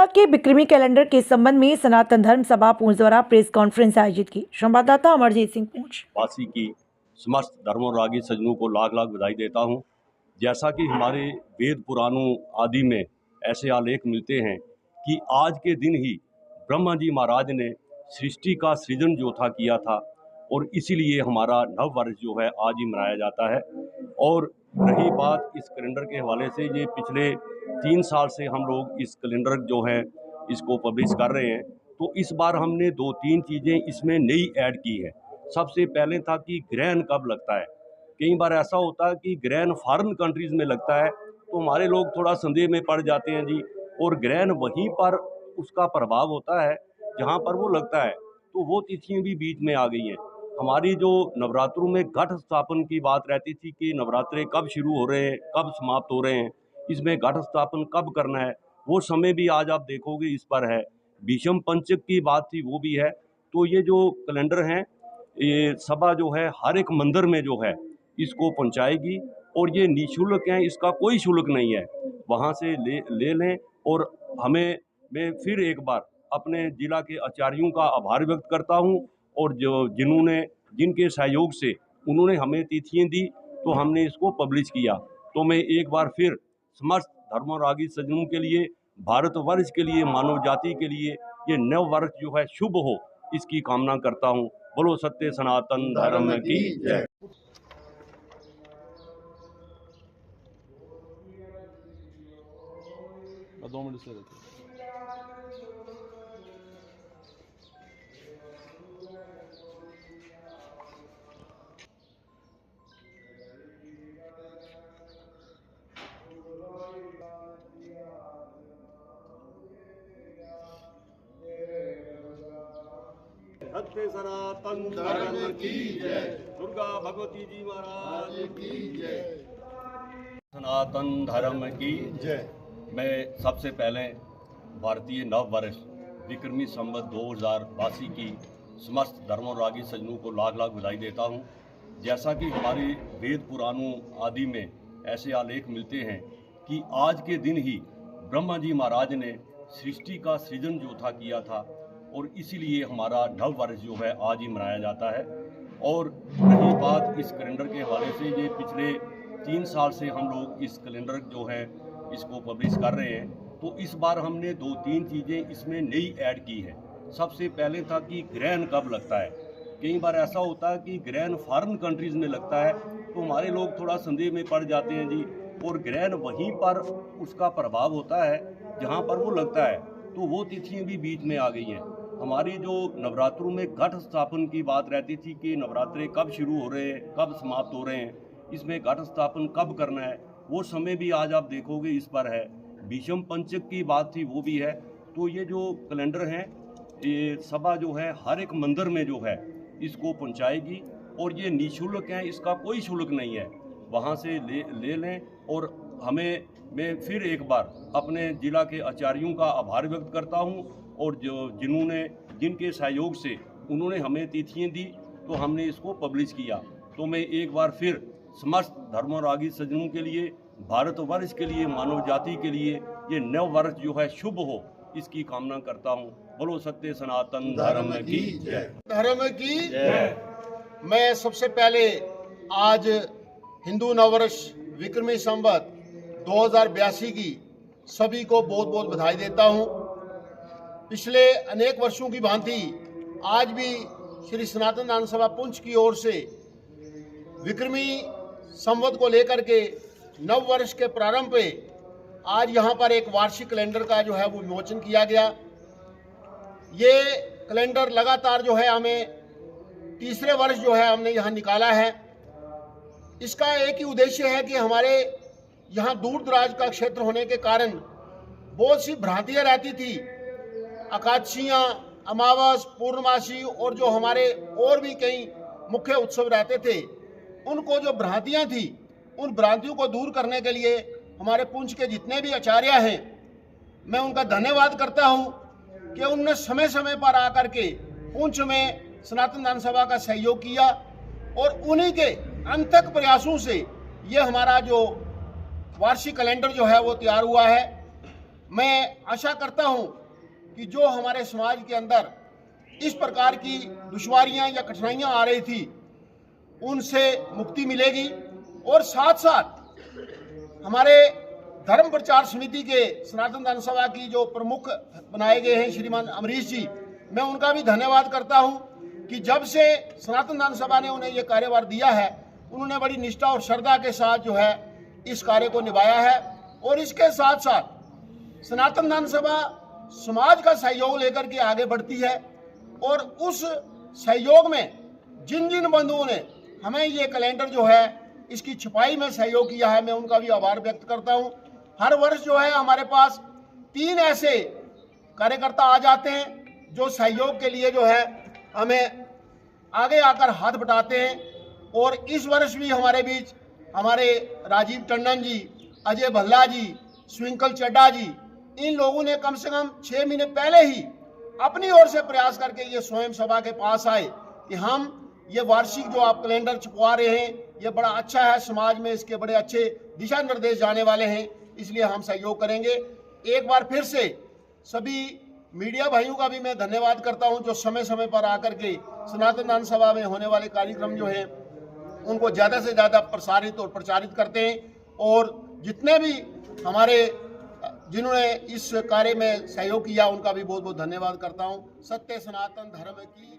के बिक्रमी कैलेंडर के संबंध में सनातन धर्म सभा पूंछ द्वारा प्रेस कॉन्फ्रेंस आयोजित की। संवाददाता अमरजीत सिंह पूंछ। वासी की समस्त धर्मों रागी सज्जनों को लाख लाख बधाई देता हूं। जैसा कि हमारे वेद पुराणों आदि में ऐसे आलेख मिलते हैं कि आज के दिन ही ब्रह्मा जी महाराज ने सृष्टि का सृजन जो था किया था और इसीलिए हमारा नव वर्ष जो है आज ही मनाया जाता है। और रही बात इस कैलेंडर के हवाले से, ये पिछले 3 साल से हम लोग इस कैलेंडर जो है इसको पब्लिश कर रहे हैं। तो इस बार हमने 2-3 चीज़ें इसमें नई ऐड की है। सबसे पहले था कि ग्रहण कब लगता है। कई बार ऐसा होता है कि ग्रहण फॉरेन कंट्रीज़ में लगता है तो हमारे लोग थोड़ा संदेह में पड़ जाते हैं जी, और ग्रहण वहीं पर उसका प्रभाव होता है जहाँ पर वो लगता है। तो वो तिथियाँ भी बीच में आ गई हैं। हमारी जो नवरात्रों में घट स्थापन की बात रहती थी कि नवरात्रे कब शुरू हो रहे हैं, कब समाप्त हो रहे हैं, इसमें घट स्थापन कब करना है, वो समय भी आज आप देखोगे इस पर है। भीष्म पंचक की बात थी, वो भी है। तो ये जो कैलेंडर हैं, ये सभा जो है हर एक मंदिर में जो है इसको पहुंचाएगी और ये निःशुल्क है, इसका कोई शुल्क नहीं है। वहाँ से ले लें। और हमें मैं फिर एक बार अपने जिला के आचार्यों का आभार व्यक्त करता हूँ, और जिनके सहयोग से उन्होंने हमें तिथियाँ दी तो हमने इसको पब्लिश किया। तो मैं एक बार फिर समस्त धर्मरागी सज्जनों के लिए, भारतवर्ष के लिए, मानव जाति के लिए ये नव वर्ष जो है शुभ हो, इसकी कामना करता हूँ। बोलो सत्य सनातन धर्म की जय। सत्य सनातन धर्म की जय। दुर्गा भगवती जी महाराज की जय। सनातन धर्म की जय। मैं सबसे पहले भारतीय नव वर्ष विक्रमी संवत 2082 की समस्त धर्मरागी सज्जनों को लाख लाख बधाई देता हूँ। जैसा कि हमारे वेद पुराणों आदि में ऐसे आलेख मिलते हैं कि आज के दिन ही ब्रह्मा जी महाराज ने सृष्टि का सृजन जो था किया था और इसीलिए हमारा नव वर्ष जो है आज ही मनाया जाता है। और रही बात इस कैलेंडर के हवाले से, ये पिछले 3 साल से हम लोग इस कैलेंडर जो है इसको पब्लिश कर रहे हैं। तो इस बार हमने 2-3 चीज़ें इसमें नई ऐड की है। सबसे पहले था कि ग्रहण कब लगता है। कई बार ऐसा होता है कि ग्रहण फॉरेन कंट्रीज़ में लगता है तो हमारे लोग थोड़ा संदेह में पड़ जाते हैं जी, और ग्रहण वहीं पर उसका प्रभाव होता है जहाँ पर वो लगता है। तो वो तिथियाँ भी बीच में आ गई हैं। हमारी जो नवरात्रों में घट स्थापन की बात रहती थी कि नवरात्रे कब शुरू हो रहे हैं, कब समाप्त हो रहे हैं, इसमें घट स्थापन कब करना है, वो समय भी आज आप देखोगे इस पर है। भीष्म पंचक की बात थी, वो भी है। तो ये जो कैलेंडर हैं, ये सभा जो है हर एक मंदिर में जो है इसको पहुंचाएगी और ये निःशुल्क है, इसका कोई शुल्क नहीं है। वहाँ से ले लें। और मैं फिर एक बार अपने जिला के आचार्यों का आभार व्यक्त करता हूँ, और जिनके सहयोग से उन्होंने हमें तिथियाँ दी तो हमने इसको पब्लिश किया। तो मैं एक बार फिर समस्त धर्मरागी सज्जनों के लिए, भारतवर्ष के लिए, मानव जाति के लिए ये नव वर्ष जो है शुभ हो, इसकी कामना करता हूँ। बोलो सत्य सनातन धर्म की जय। धर्म की जय। मैं सबसे पहले आज हिंदू नववर्ष विक्रमी संवत 2082 की सभी को बहुत बहुत बधाई देता हूँ। पिछले अनेक वर्षों की भांति आज भी श्री सनातन धर्म सभा पूंछ की ओर से विक्रमी संवत को लेकर के नव वर्ष के प्रारंभ पे आज यहाँ पर एक वार्षिक कैलेंडर का जो है वो विमोचन किया गया। ये कैलेंडर लगातार जो है हमें तीसरे वर्ष जो है हमने यहाँ निकाला है। इसका एक ही उद्देश्य है कि हमारे यहाँ दूर दराज का क्षेत्र होने के कारण बहुत सी भ्रांतियाँ रहती थी। एकादशियाँ, अमावस, पूर्णमासी और जो हमारे और भी कई मुख्य उत्सव रहते थे, उनको जो भ्रांतियाँ थी, उन भ्रांतियों को दूर करने के लिए हमारे पूंछ के जितने भी आचार्य हैं, मैं उनका धन्यवाद करता हूँ कि उनने समय समय पर आकर के पूंछ में सनातन धर्म सभा का सहयोग किया और उन्हीं के अनथक प्रयासों से ये हमारा जो वार्षिक कैलेंडर जो है वो तैयार हुआ है। मैं आशा करता हूं कि जो हमारे समाज के अंदर इस प्रकार की दुश्वारियां या कठिनाइयां आ रही थी उनसे मुक्ति मिलेगी। और साथ साथ हमारे धर्म प्रचार समिति के सनातन धर्म सभा की जो प्रमुख बनाए गए हैं श्रीमान अमरीश जी, मैं उनका भी धन्यवाद करता हूं कि जब से सनातन धर्म सभा ने उन्हें ये कार्यभार दिया है उन्होंने बड़ी निष्ठा और श्रद्धा के साथ जो है इस कार्य को निभाया है। और इसके साथ साथ सनातन धर्म सभा समाज का सहयोग लेकर के आगे बढ़ती है और उस सहयोग में जिन जिन बंधुओं ने हमें ये कैलेंडर जो है इसकी छपाई में सहयोग किया है, मैं उनका भी आभार व्यक्त करता हूं। हर वर्ष जो है हमारे पास 3 ऐसे कार्यकर्ता आ जाते हैं जो सहयोग के लिए जो है हमें आगे आकर हाथ बटाते हैं। और इस वर्ष भी हमारे बीच हमारे राजीव टंडन जी, अजय भल्ला जी, स्विंकल चड्डा जी, इन लोगों ने कम से कम 6 महीने पहले ही अपनी ओर से प्रयास करके ये स्वयं सभा के पास आए कि हम ये वार्षिक जो आप कैलेंडर छपवा रहे हैं ये बड़ा अच्छा है, समाज में इसके बड़े अच्छे दिशा निर्देश जाने वाले हैं, इसलिए हम सहयोग करेंगे। एक बार फिर से सभी मीडिया भाइयों का भी मैं धन्यवाद करता हूं जो समय समय पर आकर के सनातन धर्म सभा में होने वाले कार्यक्रम जो है उनको ज़्यादा से ज़्यादा प्रसारित और प्रचारित करते हैं। और जितने भी हमारे जिन्होंने इस कार्य में सहयोग किया उनका भी बहुत बहुत धन्यवाद करता हूं। सत्य सनातन धर्म की